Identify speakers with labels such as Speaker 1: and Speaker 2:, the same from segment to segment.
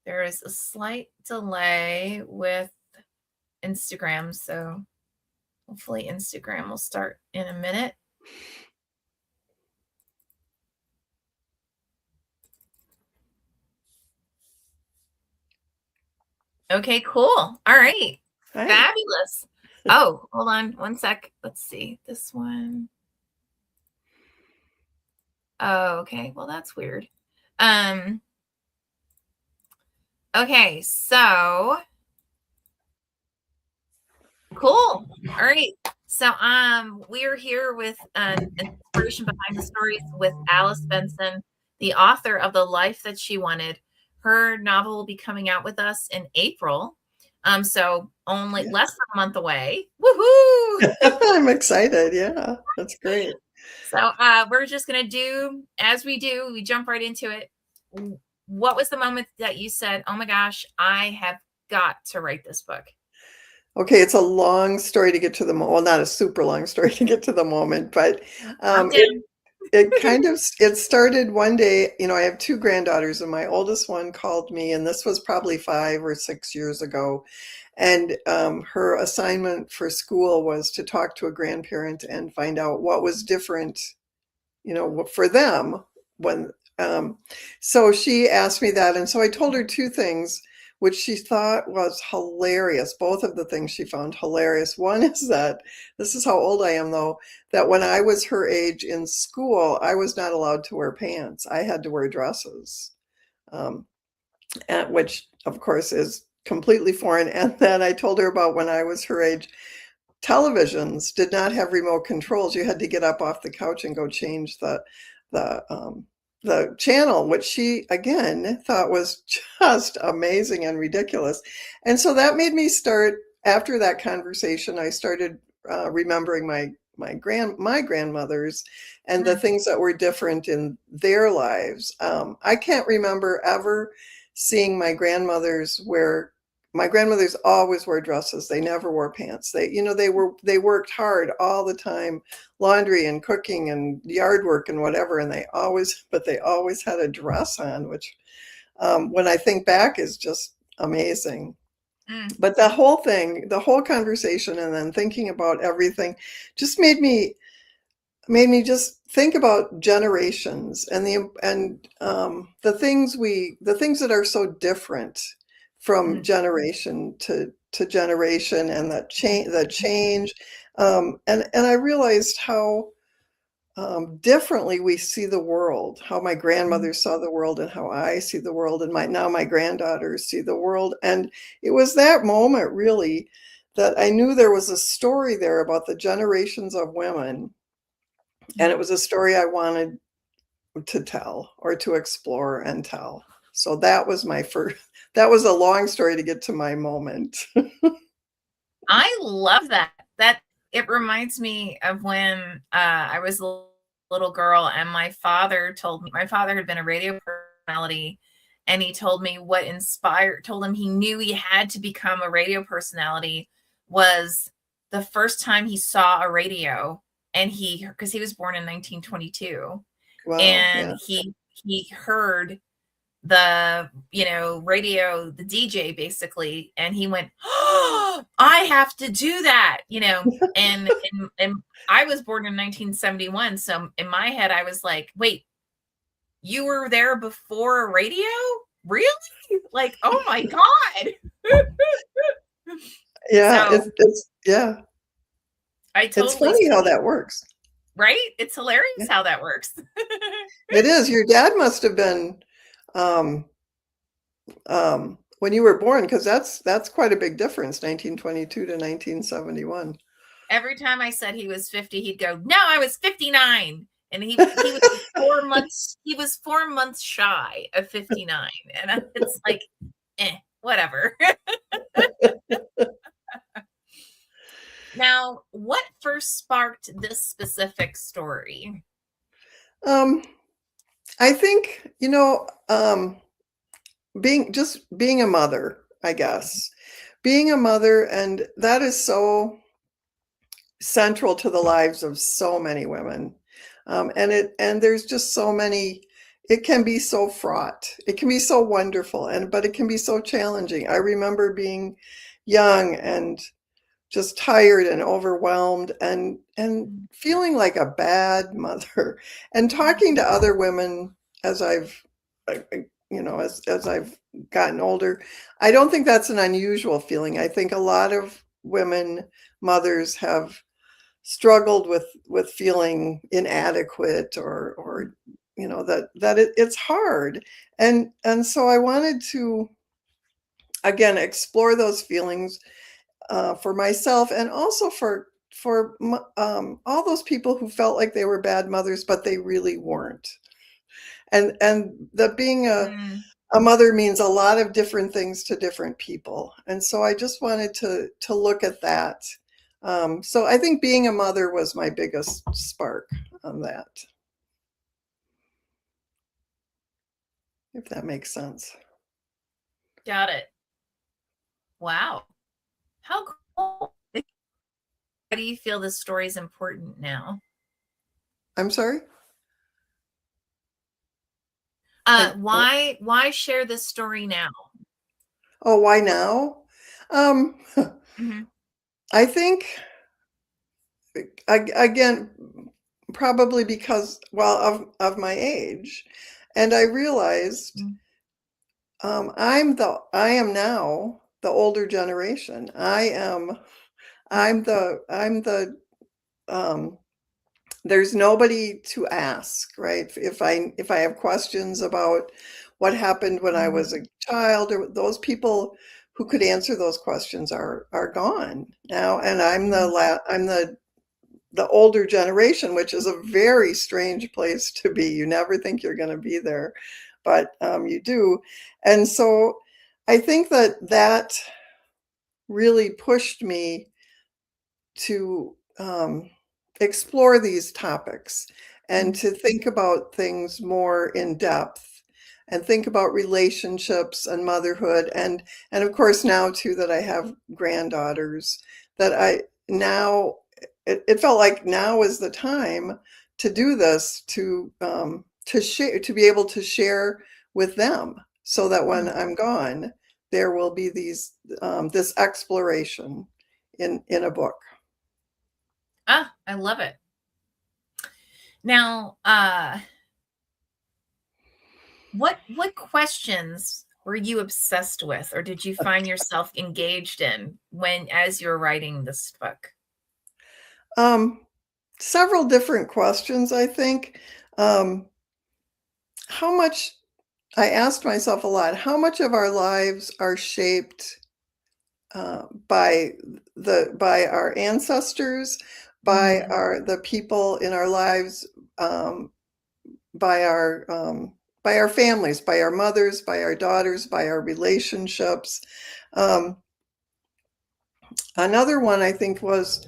Speaker 1: There is a slight delay with Instagram, so hopefully Instagram will start in a minute. Okay, cool. All right.
Speaker 2: Hi.
Speaker 1: Fabulous. Oh, hold on one sec. Let's see. This one. Oh, okay. Well, that's weird. Okay, so cool. All right. So we're here with inspiration behind the stories with Alice Benson, the author of The Life That She Wanted. Her novel will be coming out with us in April. So only less than a month away. Woohoo!
Speaker 2: I'm excited. Yeah, that's great.
Speaker 1: So we're just gonna do as we do, we jump right into it. What was the moment that you said, oh my gosh, I have got to write this book?
Speaker 2: Okay, it's a long story to get to the well, not a super long story to get to the moment, but it started one day. You know, I have two granddaughters, and my oldest one called me, and this was probably 5 or 6 years ago. And her assignment for school was to talk to a grandparent and find out what was different, you know, for them when. So she asked me that, and so I told her two things which she thought was hilarious. Both of the things she found hilarious. One is that, this is how old I am though, that when I was her age in school, I was not allowed to wear pants. I had to wear dresses, which of course is completely foreign. And then I told her about when I was her age, televisions did not have remote controls. You had to get up off the couch and go change the channel, which she again thought was just amazing and ridiculous. And so that made me start, after that conversation, I started remembering my grandmothers and the things that were different in their lives. I can't remember ever seeing my grandmothers wear. My grandmothers always wore dresses. They never wore pants. They worked hard all the time, laundry and cooking and yard work and whatever, and they always had a dress on, which when I think back is just amazing. But the whole thing, the whole conversation, and then thinking about everything just made me just think about generations and the things that are so different from generation to generation, and that change. And I realized how differently we see the world, how my grandmother saw the world and how I see the world, and my granddaughters see the world. And it was that moment really that I knew there was a story there about the generations of women, and it was a story I wanted to tell, or to explore and tell. So that was that was a long story to get to my moment.
Speaker 1: I love that. It reminds me of when I was a little girl, and my father had been a radio personality, and he told me told him he knew he had to become a radio personality was the first time he saw a radio, and because he was born in 1922.
Speaker 2: Wow,
Speaker 1: and
Speaker 2: yeah.
Speaker 1: he heard the radio, the DJ basically, and he went, oh, I have to do that, and I was born in 1971, so in my head I was like, wait, you were there before radio? Really? Like, oh my god.
Speaker 2: Yeah, it's yeah. It's funny how that works.
Speaker 1: Right? It's hilarious how that works.
Speaker 2: It is. Your dad must have been when you were born, because that's quite a big difference, 1922 to 1971.
Speaker 1: Every time I said he was 50, he'd go, no, I was 59. And he was 4 months, he was 4 months shy of 59. And it's like, whatever. Now, what first sparked this specific story?
Speaker 2: I think, being a mother, I guess. Being a mother, and that is so central to the lives of so many women. And there's just so many it can be so fraught. It can be so wonderful, and but it can be so challenging. I remember being young and just tired and overwhelmed and
Speaker 1: Mm,
Speaker 2: feeling like a bad mother and talking to
Speaker 1: mm,
Speaker 2: other women as as I've gotten older. I don't think that's an unusual feeling. I think a lot of women mothers have struggled with feeling inadequate or it's hard. And so I wanted to again explore those feelings for myself and also for all those people who felt like they were bad mothers, but they really weren't. And that being
Speaker 1: mm.
Speaker 2: a mother means a lot of different things to different people. And so I just wanted to look at that. So I think being a mother was my biggest spark on that, if that makes sense.
Speaker 1: Got it. Wow. How cool. Why do you feel this story is important now?
Speaker 2: I'm sorry? I,
Speaker 1: Why share this story now?
Speaker 2: oh, why now? Um,
Speaker 1: Mhm,
Speaker 2: I think again, probably because, well, of my age. And I realized
Speaker 1: mm,
Speaker 2: I am now the older generation.
Speaker 1: mm,
Speaker 2: I'm the um, there's nobody to ask, right? If I have questions about what happened when I
Speaker 1: mm,
Speaker 2: was a child, or those people who could answer those questions are gone now, and
Speaker 1: mm,
Speaker 2: I'm the older generation, which is a very strange place to be. You never think you're going to be there, but you do. And so I think that really pushed me to explore these topics and
Speaker 1: mm,
Speaker 2: to think about things more in depth and think about relationships and motherhood and of course now too that I have granddaughters that I now it felt like now is the time to do this to share to be able to share with them so that when
Speaker 1: mm.
Speaker 2: I'm gone there will be this exploration in a book.
Speaker 1: Ah, I love it. Now, what questions were you obsessed with, or did you find yourself engaged in when as you're writing this book?
Speaker 2: Um, Several different questions, I think. Um, how much, I asked myself a lot, how much of our lives are shaped by by our ancestors, by
Speaker 1: Mm,
Speaker 2: the people in our lives, um, by by our families, by our mothers, by our daughters, by our relationships. Um, Another one I think was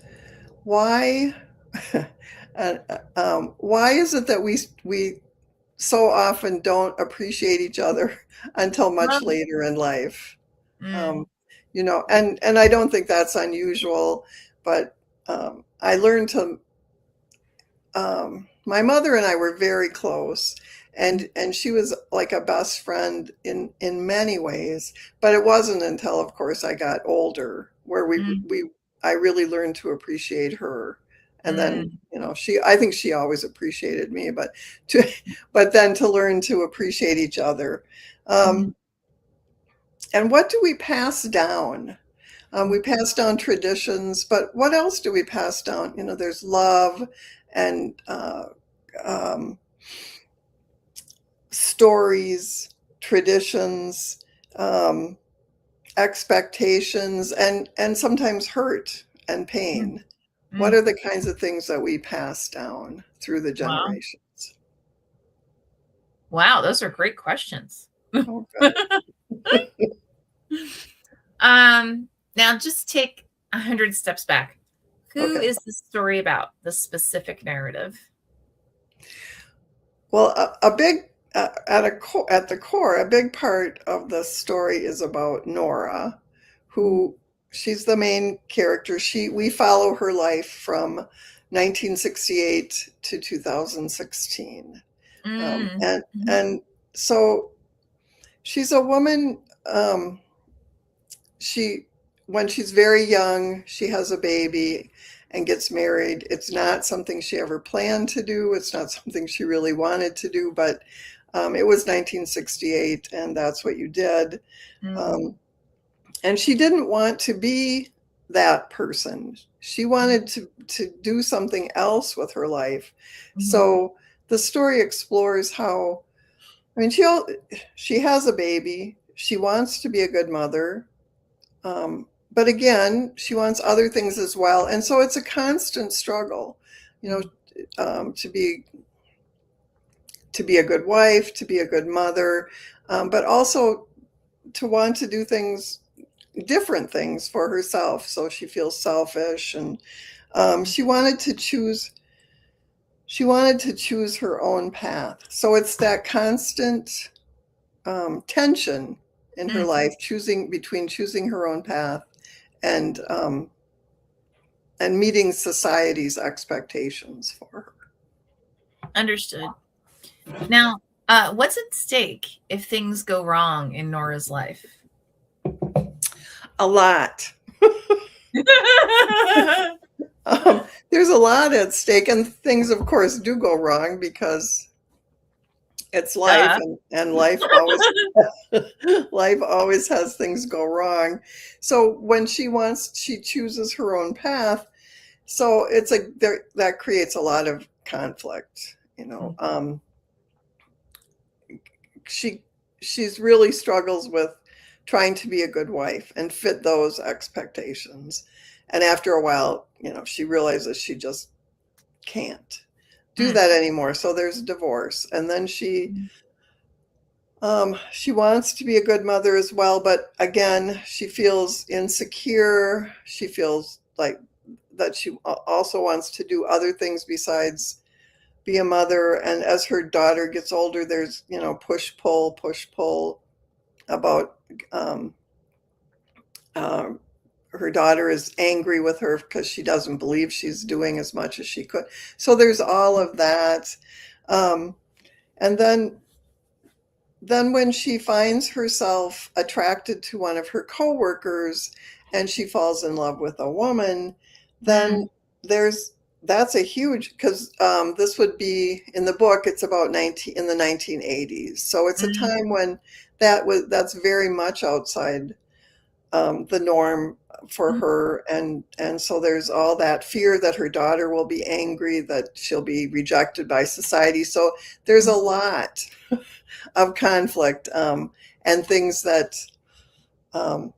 Speaker 2: why why is it that we so often don't appreciate each other until much
Speaker 1: oh,
Speaker 2: later in life?
Speaker 1: mm,
Speaker 2: Um, and I don't think that's unusual, but I learned to my mother and I were very close,
Speaker 1: mm,
Speaker 2: and she was like a best friend in many ways. But it wasn't until, of course, I got older where
Speaker 1: mm,
Speaker 2: we I really learned to appreciate her. And then,
Speaker 1: mm,
Speaker 2: she I think she always appreciated me, but to but then to learn to appreciate each other.
Speaker 1: mhm,
Speaker 2: Um, and what do we pass down?
Speaker 1: mm,
Speaker 2: We pass down traditions, but what else do we pass down? There's love and um, stories, traditions, um, expectations, and sometimes hurt and
Speaker 1: mm,
Speaker 2: pain. What
Speaker 1: mm.
Speaker 2: are the kinds of things that we pass down through the
Speaker 1: Wow.
Speaker 2: generations?
Speaker 1: Wow, those are great questions.
Speaker 2: Oh, good.
Speaker 1: Now just take 100 steps back. Who
Speaker 2: Okay.
Speaker 1: is the story about, the specific narrative?
Speaker 2: Well, a big at the core, a big part of the story is about Nora,
Speaker 1: Mm,
Speaker 2: who she's the main character. We follow her life from 1968 to 2016.
Speaker 1: Mm.
Speaker 2: And
Speaker 1: Mhm.
Speaker 2: and so she's a woman. She When she's very young, she has a baby and gets married. It's not something she ever planned to do. It's not something she really wanted to do, but it was 1968, and that's what you did.
Speaker 1: Mm.
Speaker 2: Um, and she didn't want to be that person. She wanted to do something else with her life.
Speaker 1: Mhm.
Speaker 2: So the story explores how, I mean, she has a baby. She wants to be a good mother. But again, she wants other things as well. And so it's a constant struggle, you know,
Speaker 1: Mhm.
Speaker 2: to be a good wife, to be a good mother, but also to want to do things, different things for herself. So she feels selfish, and she wanted to choose. She wanted to choose her own path. So it's that constant tension in her
Speaker 1: Mm.
Speaker 2: life, choosing her own path and meeting society's expectations for her.
Speaker 1: Understood. Now, what's at stake if things go wrong in Nora's life?
Speaker 2: A lot. There's a lot at stake, and things, of course, do go wrong because it's life,
Speaker 1: Duh.
Speaker 2: and life always life always has things go wrong. So when she chooses her own path. So it's like that creates a lot of conflict. She she's really struggles with trying to be a good wife and fit those expectations. And after a while, she realizes she just can't do
Speaker 1: Mm.
Speaker 2: that anymore. So there's a divorce. And then she wants to be a good mother as well, but again, she feels insecure. She feels like that she also wants to do other things besides be a mother. And as her daughter gets older, there's, push pull about um, uh, her daughter is angry with her because she doesn't believe she's doing as much as she could. So there's all of that. Um, and then when she finds herself attracted to one of her coworkers and she falls in love with a woman, then
Speaker 1: Mm.
Speaker 2: there's that's a huge, because this would be in the book. It's about 19 in the 1980s, so it's a
Speaker 1: Mm.
Speaker 2: time when that's very much outside the norm for
Speaker 1: Mm.
Speaker 2: her, and so there's all that fear that her daughter will be angry, that she'll be rejected by society. So there's a lot of conflict, and things that um,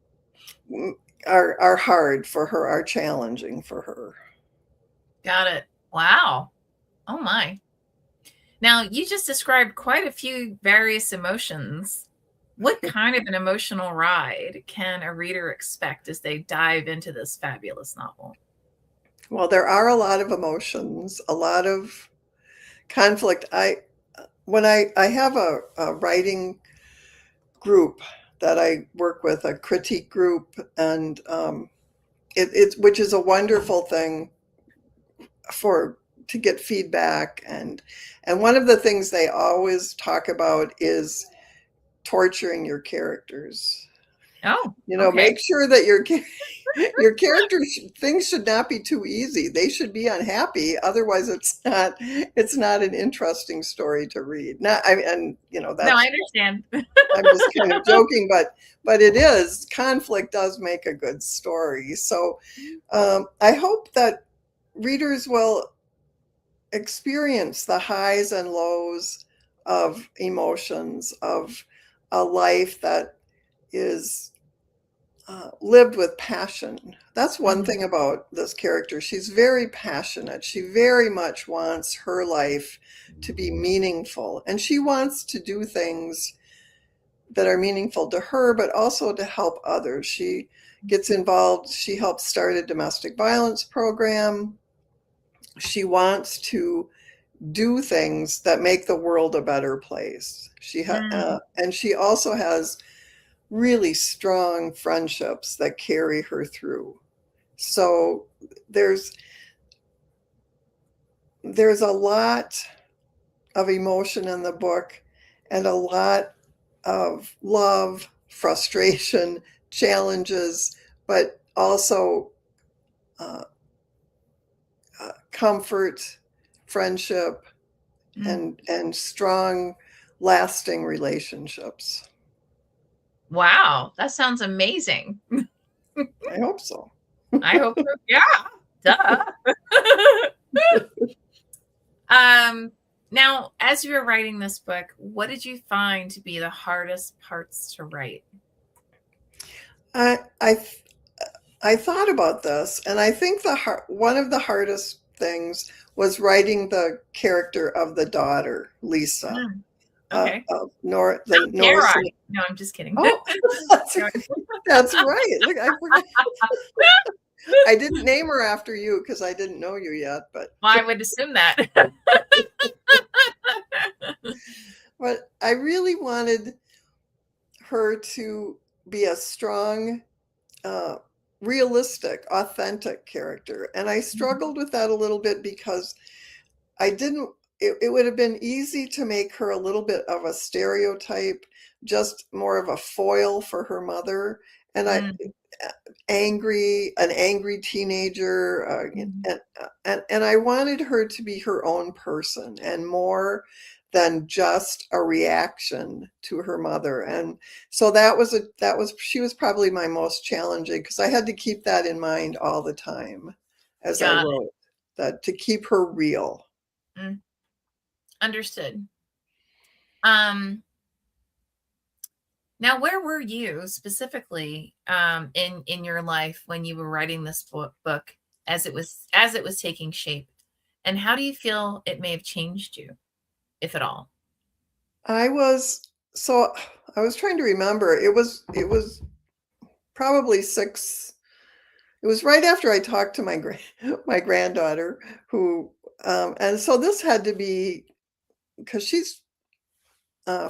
Speaker 2: are hard for her, are challenging for her.
Speaker 1: Got it. Wow. Oh my. Now, you just described quite a few various emotions. What kind of an emotional ride can a reader expect as they dive into this fabulous novel?
Speaker 2: Well, there are a lot of emotions, a lot of conflict. I have a writing group that I work with, a critique group, and it's which is a wonderful thing for to get feedback. And one of the things they always talk about is torturing your characters.
Speaker 1: Oh, okay.
Speaker 2: Make sure that your characters, things should not be too easy. They should be unhappy, otherwise it's not an interesting story to read. Not I mean, and
Speaker 1: No, I
Speaker 2: that's,
Speaker 1: understand.
Speaker 2: I'm just kind of joking, but it is, conflict does make a good story. So I hope that readers will experience the highs and lows of emotions, of a life that is lived with passion. That's one
Speaker 1: Mhm.
Speaker 2: thing about this character. She's very passionate. She very much wants her life to be meaningful, and she wants to do things that are meaningful to her, but also to help others. She gets involved. She helps start a domestic violence program. She wants to do things that make the world a better place.
Speaker 1: Mm.
Speaker 2: And she also has really strong friendships that carry her through. So there's there's a lot of emotion in the book, and a lot of love, frustration, challenges, but also uh, comfort, friendship,
Speaker 1: Mm.
Speaker 2: and strong, lasting relationships.
Speaker 1: Wow, that sounds amazing.
Speaker 2: I hope so.
Speaker 1: I hope so. Yeah, duh. um, Now, as you were writing this book, what did you find to be the hardest parts to write?
Speaker 2: I I I thought about this, and I think one of the hardest things was writing the character of the daughter, Lisa,
Speaker 1: Mm, okay.
Speaker 2: of the
Speaker 1: How dare
Speaker 2: Norse.
Speaker 1: I? No, I'm just kidding.
Speaker 2: Oh, that's,
Speaker 1: No.
Speaker 2: that's right. Look, I forgot. I didn't name her after you because I didn't know you yet,
Speaker 1: Well, I would assume that.
Speaker 2: but I really wanted her to be a strong, uh, realistic, authentic character, and I struggled with that a little bit because I didn't. It would have been easy to make her a little bit of a stereotype, just more of a foil for her mother, and
Speaker 1: Mm,
Speaker 2: an angry teenager,
Speaker 1: mm,
Speaker 2: and I wanted her to be her own person and more than just a reaction to her mother. And so she was probably my most challenging because I had to keep that in mind all the time as I
Speaker 1: got it.
Speaker 2: wrote, that to keep her real.
Speaker 1: Mm, understood. Um, Now, where were you specifically in your life when you were writing this book as it was taking shape, and how do you feel it may have changed you, if at all?
Speaker 2: I was so I was trying to remember. It was probably six. It was right after I talked to my granddaughter, who and so this had to be because she's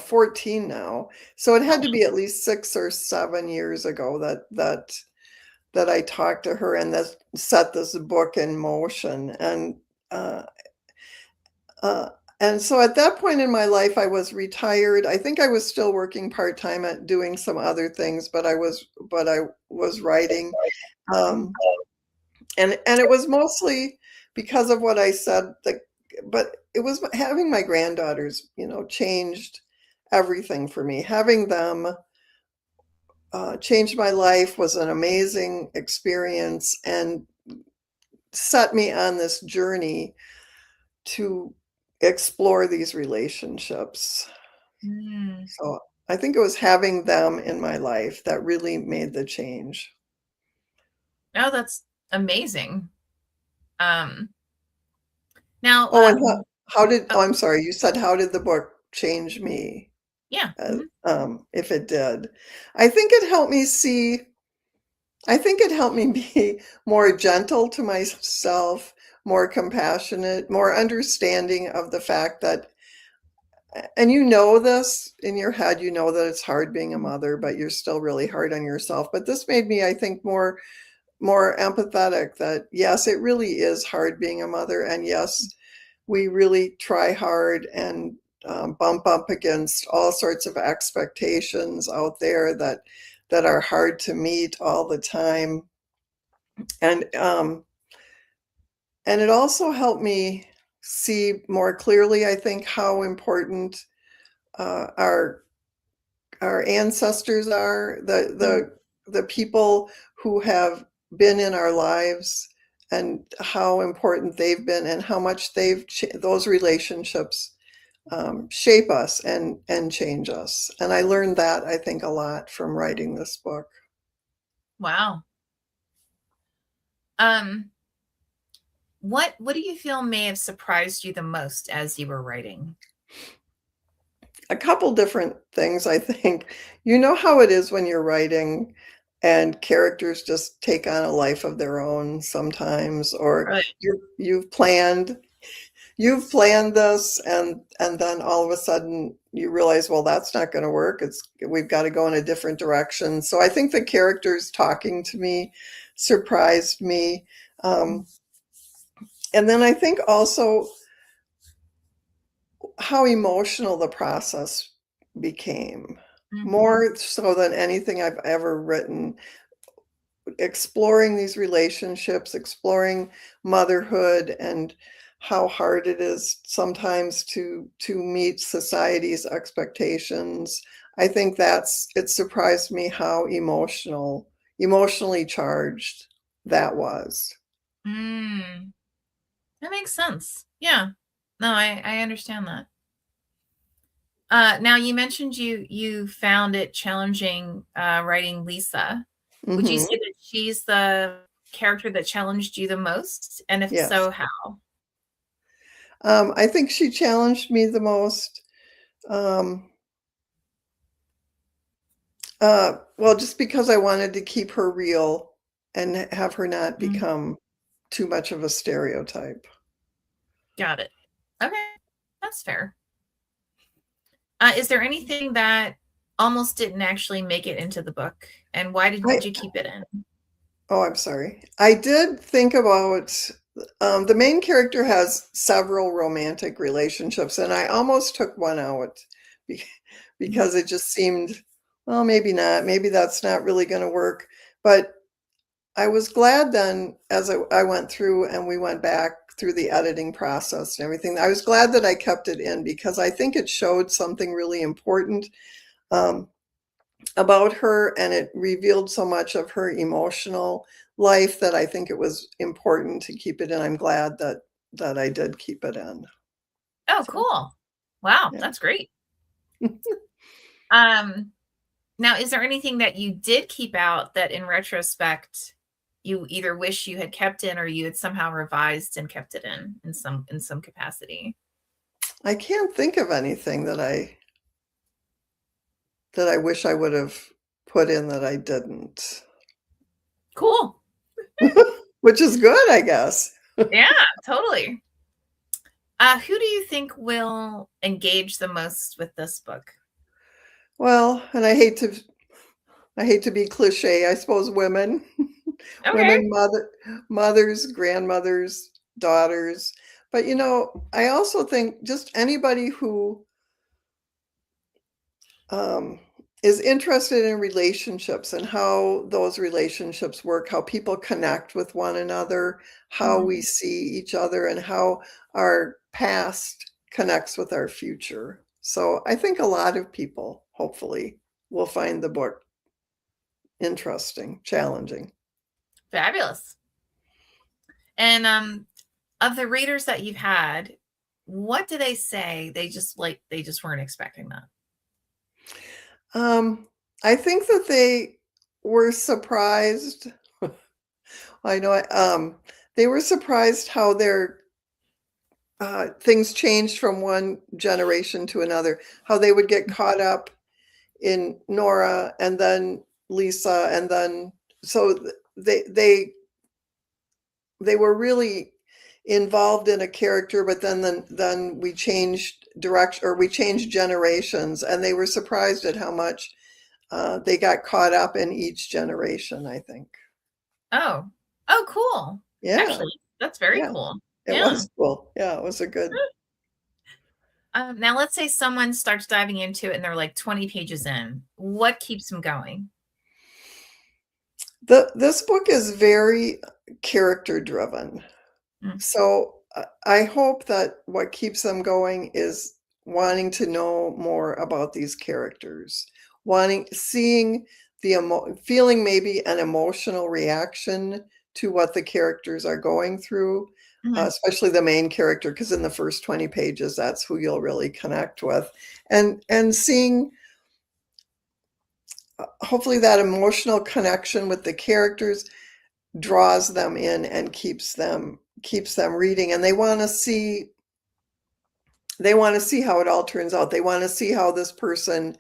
Speaker 2: 14 now, so it had to be at least 6 or 7 years ago that I talked to her and that set this book in motion. Uh, Uh, and so at that point in my life, I was retired. I think I was still working part time at doing some other things, but I was writing, um, and it was mostly because of what I said. But it was having my granddaughters, changed everything for me. Having them changed my life, was an amazing experience, and set me on this journey to explore these relationships.
Speaker 1: Mm.
Speaker 2: So I think it was having them in my life that really made the change.
Speaker 1: Oh, that's amazing. Um, now,
Speaker 2: Oh, and how did,
Speaker 1: oh,
Speaker 2: oh, I'm sorry, you said, how did the book change me?
Speaker 1: yeah. Mhm.
Speaker 2: If it did, I think it helped me see, I think it helped me be more gentle to myself, more compassionate, more understanding of the fact that, and you know this in your head, you know that it's hard being a mother, but you're still really hard on yourself. But this made me, I think, more empathetic that yes, it really is hard being a mother, and yes, we really try hard and bump up against all sorts of expectations out there that are hard to meet all the time. And um, and it also helped me see more clearly, I think, how important our ancestors are,
Speaker 1: Mm,
Speaker 2: the people who have been in our lives, and how important they've been, and how much those relationships shape us and change us. And I learned that, I think, a lot from writing this book.
Speaker 1: wow. Um, what do you feel may have surprised you the most as you were writing?
Speaker 2: A couple different things, I think. You know how it is when you're writing and characters just take on a life of their own sometimes, or
Speaker 1: Right.
Speaker 2: you've planned this, and then all of a sudden you realize, well, that's not going to work. We've got to go in a different direction. So I think the characters talking to me surprised me. um, and then I think also how emotional the process became,
Speaker 1: Mhm.
Speaker 2: more so than anything I've ever written. Exploring these relationships, exploring motherhood, and how hard it is sometimes to meet society's expectations. I think it surprised me how emotionally charged that was.
Speaker 1: Mm, that makes sense. Yeah. No, I understand that. Now you mentioned you found it challenging writing Lisa. Would you say
Speaker 2: Mhm.
Speaker 1: that she's the character that challenged you the most? And if
Speaker 2: Yes.
Speaker 1: so, how?
Speaker 2: I think she challenged me the most. Um, well, just because I wanted to keep her real and have her not
Speaker 1: Mm,
Speaker 2: become too much of a stereotype.
Speaker 1: got it. Okay, that's fair. Is there anything that almost didn't actually make it into the book, and why did
Speaker 2: I
Speaker 1: you keep it in?
Speaker 2: Oh, I'm sorry. I did think about the main character has several romantic relationships, and I almost took one out be-
Speaker 1: Mhm.
Speaker 2: because it just seemed, well, maybe not. Maybe that's not really going to work. But I was glad then, as I went through and we went back through the editing process and everything, I was glad that I kept it in because I think it showed something really important. Um, about her, and it revealed so much of her emotional life that I think it was important to keep it in. I'm glad that I did keep it in.
Speaker 1: Oh,
Speaker 2: So,
Speaker 1: cool. Wow,
Speaker 2: yeah.
Speaker 1: that's great. Um, Now, is there anything that you did keep out that in retrospect you either wish you had kept in or you had somehow revised and kept it in some capacity?
Speaker 2: I can't think of anything that I wish I would have put in that I didn't.
Speaker 1: Cool.
Speaker 2: Which is good, I guess.
Speaker 1: Yeah, totally. Who do you think will engage the most with this book?
Speaker 2: Well, and I hate to be cliche, I suppose women.
Speaker 1: Okay.
Speaker 2: Women, mothers, grandmothers, daughters. But I also think just anybody who um, is interested in relationships and how those relationships work, how people connect with one another, how
Speaker 1: Mhm.
Speaker 2: we see each other, and how our past connects with our future. So I think a lot of people, hopefully, will find the book interesting, challenging.
Speaker 1: Fabulous. And of the readers that you've had, what do they say? They just weren't expecting that.
Speaker 2: Um, I think that they were surprised. I know, they were surprised how their things changed from one generation to another, how they would get caught up in Nora and then Lisa, and then so they were really involved in a character, but then we changed direction, or we changed generations, and they were surprised at how much they got caught up in each generation, I think.
Speaker 1: Oh. Oh, cool.
Speaker 2: Yeah,
Speaker 1: Actually, that's very
Speaker 2: yeah,
Speaker 1: cool.
Speaker 2: it
Speaker 1: Yeah.
Speaker 2: was cool. Yeah, it was a good.
Speaker 1: Now let's say someone starts diving into it and they're like 20 pages in. What keeps them going?
Speaker 2: This book is very character driven.
Speaker 1: Mm,
Speaker 2: So I hope that what keeps them going is wanting to know more about these characters, seeing feeling maybe an emotional reaction to what the characters are going through,
Speaker 1: mhm.
Speaker 2: especially the main character, because in the first 20 pages, that's who you'll really connect with, and seeing hopefully that emotional connection with the characters draws them in and keeps them reading, and they want to see how it all turns out. They want to see how this person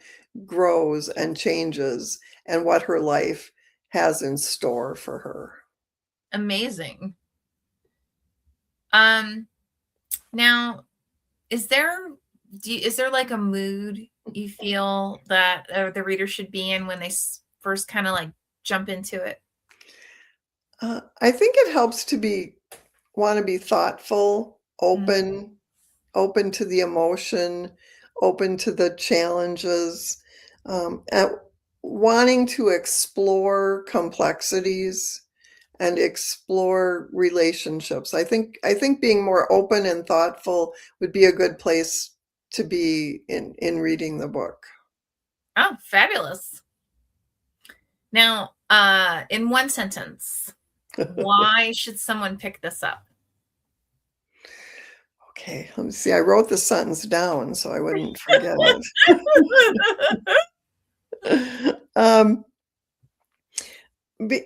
Speaker 2: grows and changes and what her life has in store for her.
Speaker 1: Amazing. Um, Now is there is there like a mood you feel that the reader should be in when they first kind of like jump into it?
Speaker 2: I think it helps to be want to be thoughtful,
Speaker 1: Mm,
Speaker 2: open, open to the emotion, open to the challenges, and wanting to explore complexities and explore relationships. I think being more open and thoughtful would be a good place to be in reading the book.
Speaker 1: Oh, fabulous. Now, in one sentence, why should someone pick this up?
Speaker 2: Okay, let me see. I wrote the sentence down so I wouldn't forget it.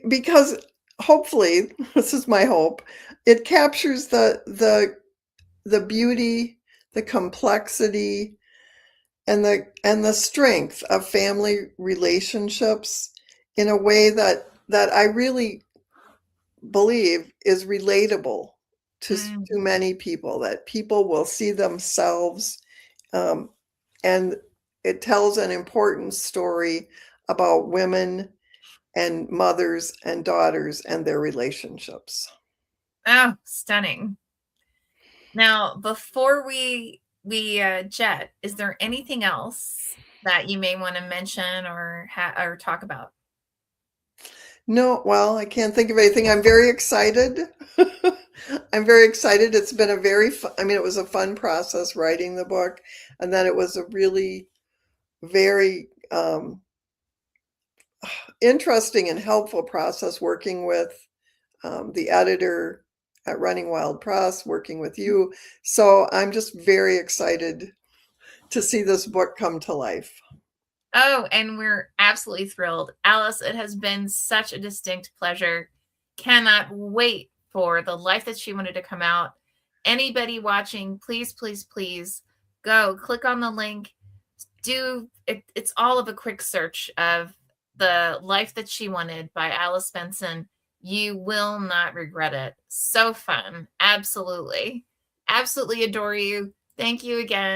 Speaker 2: Because hopefully, this is my hope, it captures the beauty, the complexity, and the strength of family relationships in a way that I really believe is relatable to many people, that people will see themselves, um, and it tells an important story about women and mothers and daughters and their relationships.
Speaker 1: Oh, stunning. Now, before we jet, is there anything else that you may want to mention or talk about?
Speaker 2: No, well, I can't think of anything. I'm very excited. I'm very excited. It's been a very fun, I mean, it was a fun process writing the book, and then it was a really very interesting and helpful process working with the editor at Running Wild Press, working with you. So I'm just very excited to see this book come to life.
Speaker 1: Oh, and we're absolutely thrilled. Alice, it has been such a distinct pleasure. Cannot wait for The Life That She Wanted to come out. Anybody watching, please, please, please go click on the link. It's all of a quick search of The Life That She Wanted by Alice Benson. You will not regret it. So fun. Absolutely. Absolutely adore you. Thank you again.